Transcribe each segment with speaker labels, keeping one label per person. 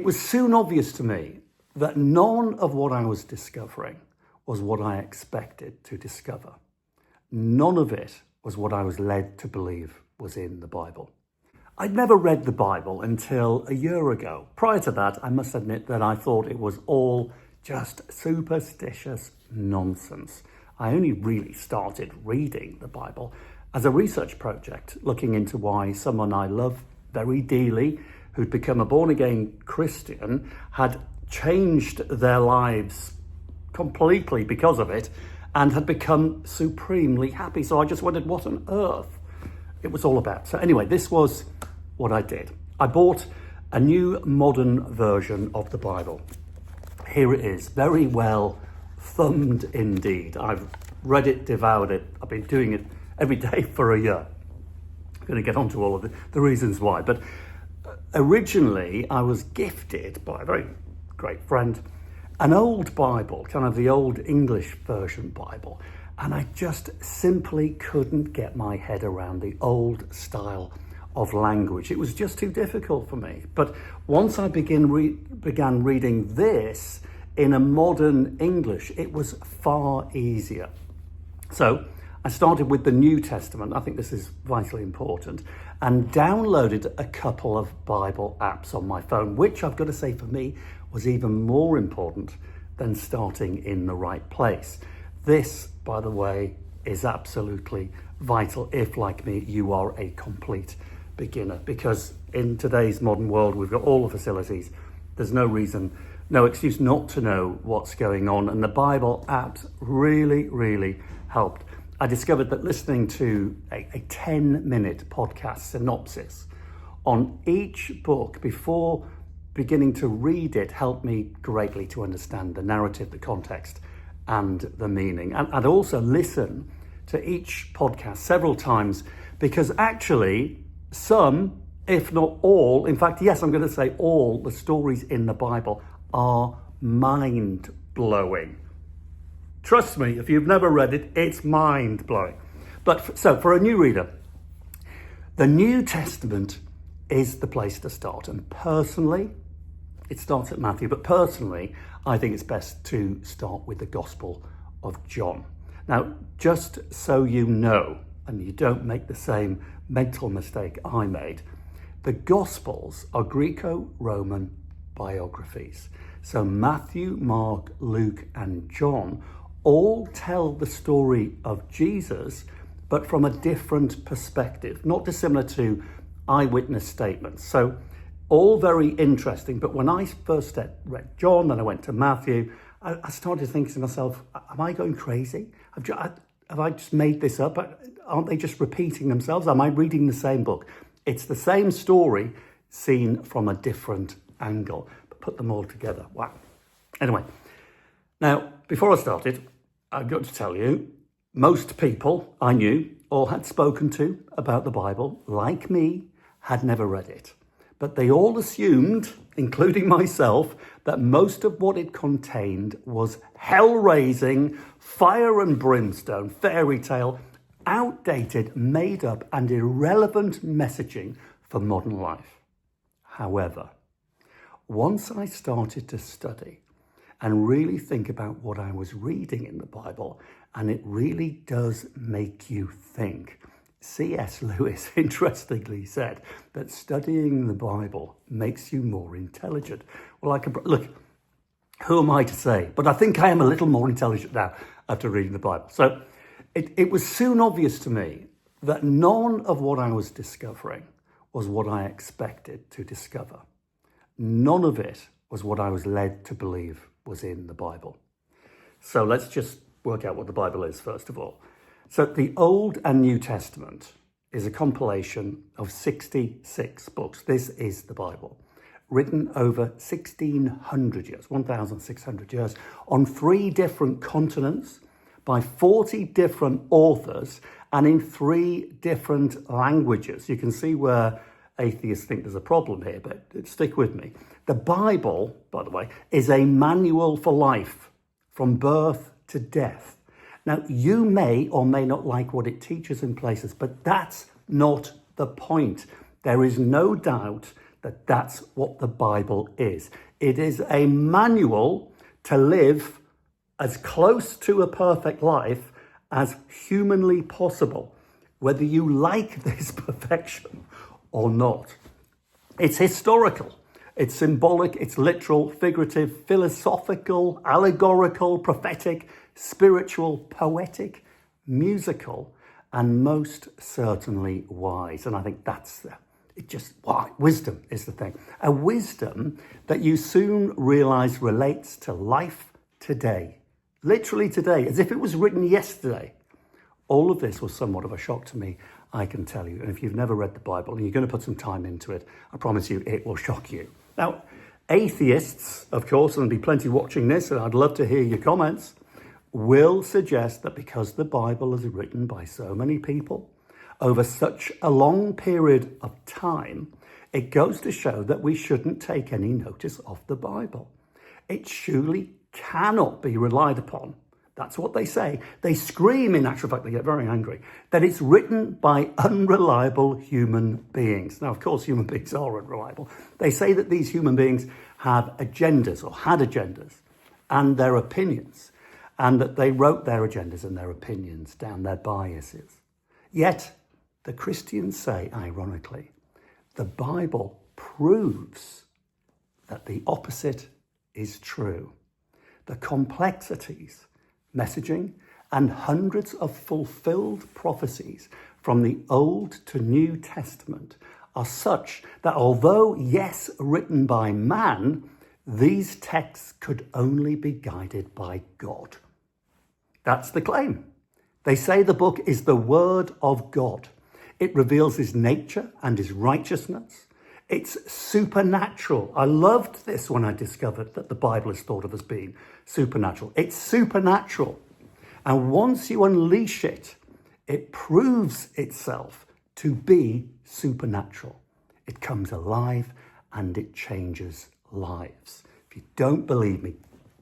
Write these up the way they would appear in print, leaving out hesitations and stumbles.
Speaker 1: was soon obvious to me that none of what I was discovering was what I expected to discover. None of it was what I was led to believe was in the Bible. I'd never read the Bible until a year ago. Prior to that, I must admit that I thought it was all just superstitious nonsense. I only really started reading the Bible as a research project, looking into why someone I love very dearly, who'd become a born-again Christian, had changed their lives completely because of it and had become supremely happy. So I just wondered what on earth it was all about. So anyway, this was what I did. I bought a new modern version of the Bible. Here it is, very well thumbed indeed. I've read it, devoured it. I've been doing it every day for a year. I'm going to get onto all of the reasons why. But originally, I was gifted by a very great friend an old Bible, kind of the old English version Bible. And I just simply couldn't get my head around the old style of language. It was just too difficult for me. But once I began reading this in a modern English, it was far easier. So I started with the New Testament. I think this is vitally important, and downloaded a couple of Bible apps on my phone, which I've got to say for me was even more important than starting in the right place. This, by the way, is absolutely vital if, like me, you are a complete beginner, because in today's modern world, we've got all the facilities. There's no reason, no excuse not to know what's going on. And the Bible apps really, really helped. I discovered that listening to a 10-minute podcast synopsis on each book before beginning to read it helped me greatly to understand the narrative, the context, and the meaning. And I'd also listen to each podcast several times, because actually some, if not all, in fact, yes, I'm going to say all the stories in the Bible are mind-blowing. Trust me, if you've never read it, it's mind-blowing. But so for a new reader, the New Testament is the place to start. And personally, it starts at Mathew, but personally, I think it's best to start with the Gospel of John. Now, just so you know, and you don't make the same mental mistake I made, the Gospels are Greeko-Roman biographies. So Matthew, Mark, Luke, and John all tell the story of Jesus, but from a different perspective, not dissimilar to eyewitness statements. So all very interesting, but when I first read John, then I went to Matthew, I started thinking to myself, am I going crazy? Have I just made this up? Aren't they just repeating themselves? Am I reading the same book? It's the same story seen from a different angle, but put them all together. Wow. Anyway, now, before I started, I've got to tell you, most people I knew or had spoken to about the Bible, like me, had never read it. But they all assumed, including myself, that most of what it contained was hell-raising, fire and brimstone, fairy tale, outdated, made up and irrelevant messaging for modern life. However, once I started to study and really think about what I was reading in the Bible, and it really does make you think. C.S. Lewis interestingly said that studying the Bible makes you more intelligent. Well, look, who am I to say? But I think I am a little more intelligent now after reading the Bible. So it was soon obvious to me that none of what I was discovering was what I expected to discover. None of it was what I was led to believe was in the Bible. So let's just work out what the Bible is, first of all. So the Old and New Testament is a compilation of 66 books. This is the Bible, written over 1,600 years, 1,600 years, on 3 different continents, by 40 different authors, and in 3 different languages. You can see where atheists think there's a problem here, but stick with me. The Bible, by the way, is a manual for life, from birth to death. Now, you may or may not like what it teaches in places, but that's not the point. There is no doubt that that's what the Bible is. It is a manual to live as close to a perfect life as humanly possible, whether you like this perfection or not. It's historical, it's symbolic, it's literal, figurative, philosophical, allegorical, prophetic, spiritual, poetic, musical, and most certainly wise. And I think that's wisdom is the thing. A wisdom that you soon realize relates to life today. Literally today, as if it was written yesterday. All of this was somewhat of a shock to me, I can tell you. And if you've never read the Bible and you're going to put some time into it, I promise you it will shock you. Now, atheists, of course, and there'll be plenty watching this, and I'd love to hear your comments, will suggest that because the Bible is written by so many people over such a long period of time, it goes to show that we shouldn't take any notice of the Bible. It surely cannot be relied upon. That's what they say. They scream, in actual fact, they get very angry, that it's written by unreliable human beings. Now, of course, human beings are unreliable. They say that these human beings have agendas or had agendas and their opinions, and that they wrote their agendas and their opinions down, their biases. Yet, the Christians say, ironically, the Bible proves that the opposite is true. The complexities, messaging, and hundreds of fulfilled prophecies from the Old to New Testament are such that although, yes, written by man, these texts could only be guided by God. That's the claim. They say the book is the word of God. It reveals his nature and his righteousness. It's supernatural. I loved this when I discovered that the Bible is thought of as being supernatural. It's supernatural. And once you unleash it, it proves itself to be supernatural. It comes alive and it changes lives. If you don't believe me,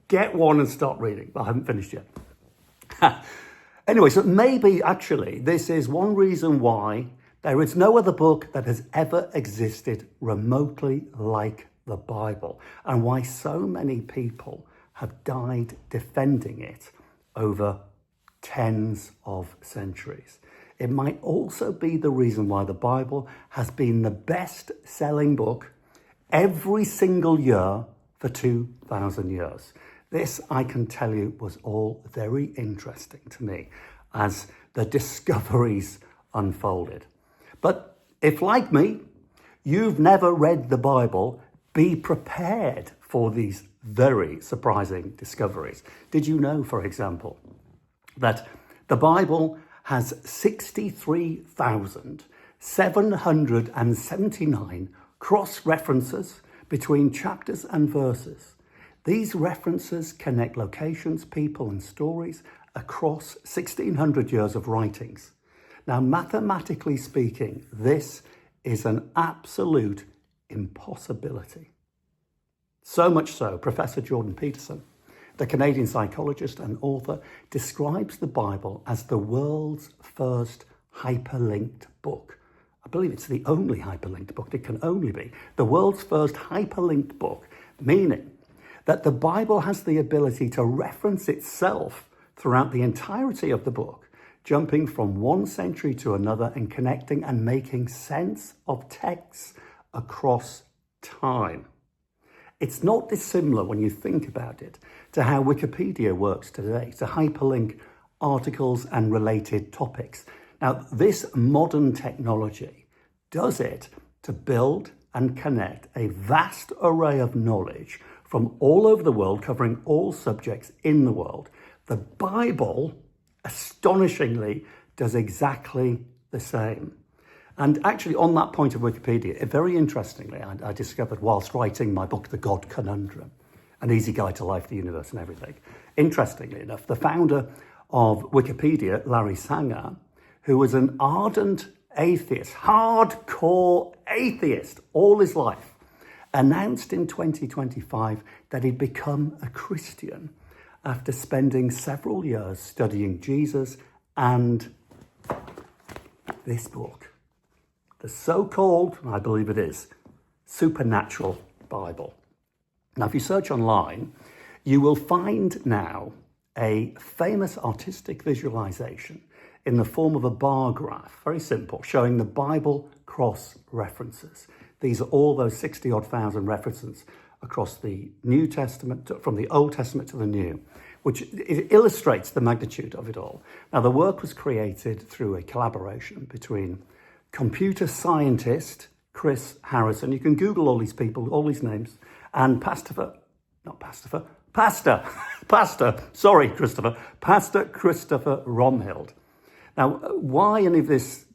Speaker 1: get one and start reading. But I haven't finished yet. Anyway, so maybe actually this is one reason why there is no other book that has ever existed remotely like the Bible, and why so many people have died defending it over tens of centuries. It might also be the reason why the Bible has been the best-selling book every single year for 2,000 years. This, I can tell you, was all very interesting to me as the discoveries unfolded. But if, like me, you've never read the Bible, be prepared for these very surprising discoveries. Did you know, for example, that the Bible has 63,779 cross-references between chapters and verses? These references connect locations, people, and stories across 1,600 years of writings. Now, mathematically speaking, this is an absolute impossibility. So much so, Professor Jordan Peterson, the Canadian psychologist and author, describes the Bible as the world's first hyperlinked book. I believe it's the only hyperlinked book. It can only be the world's first hyperlinked book, meaning that the Bible has the ability to reference itself throughout the entirety of the book, jumping from one century to another and connecting and making sense of texts across time. It's not dissimilar, when you think about it, to how Wikipedia works today, to hyperlink articles and related topics. Now, this modern technology does it to build and connect a vast array of knowledge from all over the world, covering all subjects in the world. The Bible, astonishingly, does exactly the same. And actually, on that point of Wikipedia, very interestingly, I discovered whilst writing my book, The God Conundrum, An Easy Guide to Life, the Universe and Everything, interestingly enough, the founder of Wikipedia, Larry Sanger, who was an ardent atheist, hardcore atheist all his life, announced in 2025 that he'd become a Christian after spending several years studying Jesus and this book, the so-called, I believe it is, supernatural Bible. Now, if you search online, you will find now a famous artistic visualization in the form of a bar graph, very simple, showing the Bible cross references. These are all those 60-odd thousand references across the New Testament, from the Old Testament to the New, which it illustrates the magnitude of it all. Now, the work was created through a collaboration between computer scientist Chris Harrison. You can Google all these people, all these names, and Pastor Christopher Romhild. Now, why any of this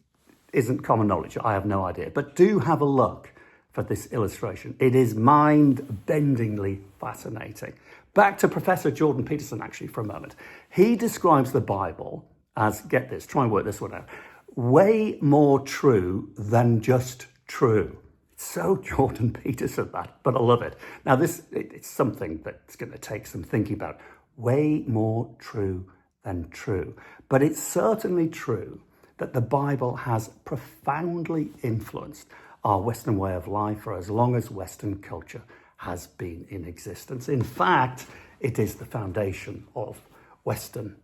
Speaker 1: isn't common knowledge, I have no idea, but do have a look for this illustration. It is mind-bendingly fascinating. Back to Professor Jordan Peterson, actually, for a moment. He describes the Bible as, get this, try and work this one out, way more true than just true. It's so Jordan Peterson, that, but I love it. Now, it's something that's going to take some thinking about. Way more true than true. But it's certainly true that the Bible has profoundly influenced our Western way of life for as long as Western culture has been in existence. In fact, it is the foundation of Western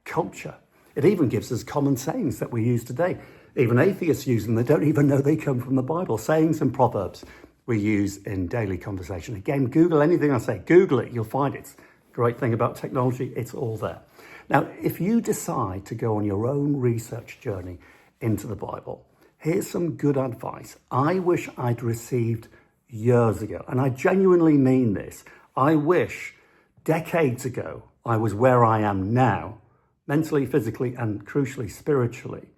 Speaker 1: culture. It even gives us common sayings that we use today. Even atheists use them. They don't even know they come from the Bible. Sayings and proverbs we use in daily conversation. Again, Google anything I say. Google it. You'll find it. Great thing about technology, it's all there. Now, if you decide to go on your own research journey into the Bible, here's some good advice I wish I'd received years ago. And I genuinely mean this. I wish decades ago I was where I am now, mentally, physically, and crucially, spiritually.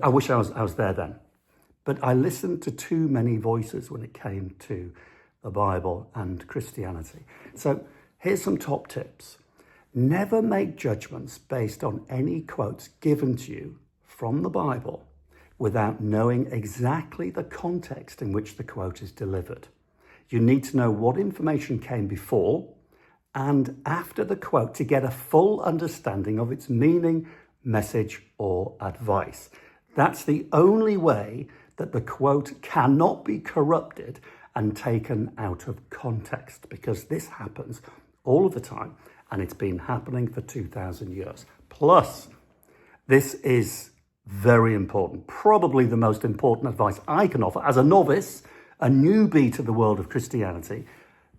Speaker 1: I wish I was there then. But I listened to too many voices when it came to the Bible and Christianity. So here's some top tips. Never make judgments based on any quotes given to you from the Bible without knowing exactly the context in which the quote is delivered. You need to know what information came before and after the quote to get a full understanding of its meaning, message, or advice. That's the only way that the quote cannot be corrupted and taken out of context, because this happens all of the time, and it's been happening for 2,000 years. Plus, this is very important, probably the most important advice I can offer as a novice, a newbie to the world of Christianity.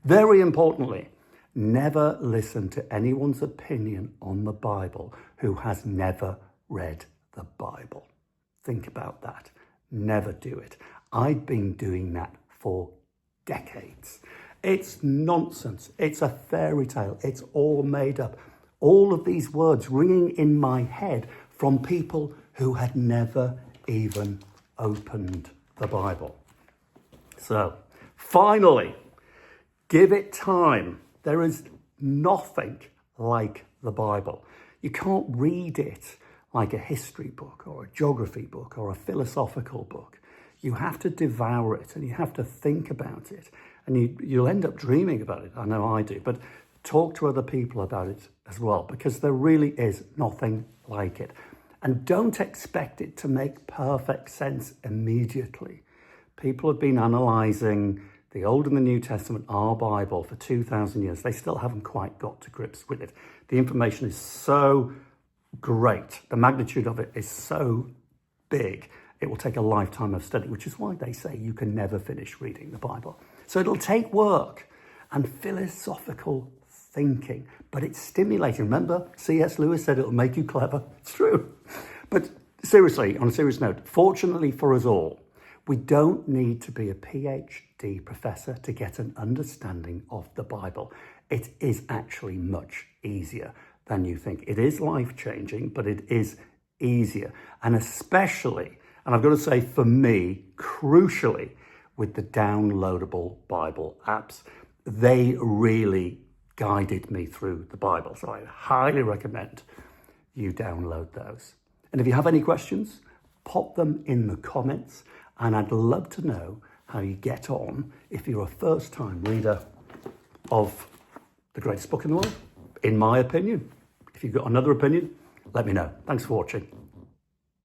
Speaker 1: Very importantly, never listen to anyone's opinion on the Bible who has never read the Bible. Think about that. Never do it. I've been doing that for decades. It's nonsense. It's a fairy tale. It's all made up. All of these words ringing in my head from people who had never even opened the Bible. So, finally, give it time. There is nothing like the Bible. You can't read it like a history book or a geography book or a philosophical book. You have to devour it and you have to think about it. And you'll end up dreaming about it. I know I do. But talk to other people about it as well, because there really is nothing like it. And don't expect it to make perfect sense immediately. People have been analysing the Old and the New Testament, our Bible, for 2,000 years. They still haven't quite got to grips with it. The information is so great. The magnitude of it is so big. It will take a lifetime of study, which is why they say you can never finish reading the Bible. So it'll take work and philosophical thinking, but it's stimulating. Remember, C.S. Lewis said it'll make you clever. It's true. But seriously, on a serious note, fortunately for us all, we don't need to be a PhD professor to get an understanding of the Bible. It is actually much easier than you think. It is life-changing, but it is easier. And especially, and I've got to say for me, crucially, with the downloadable Bible apps. They really guided me through the Bible. So I highly recommend you download those. And if you have any questions, pop them in the comments. And I'd love to know how you get on if you're a first-time reader of the greatest book in the world, in my opinion. If you've got another opinion, let me know. Thanks for watching.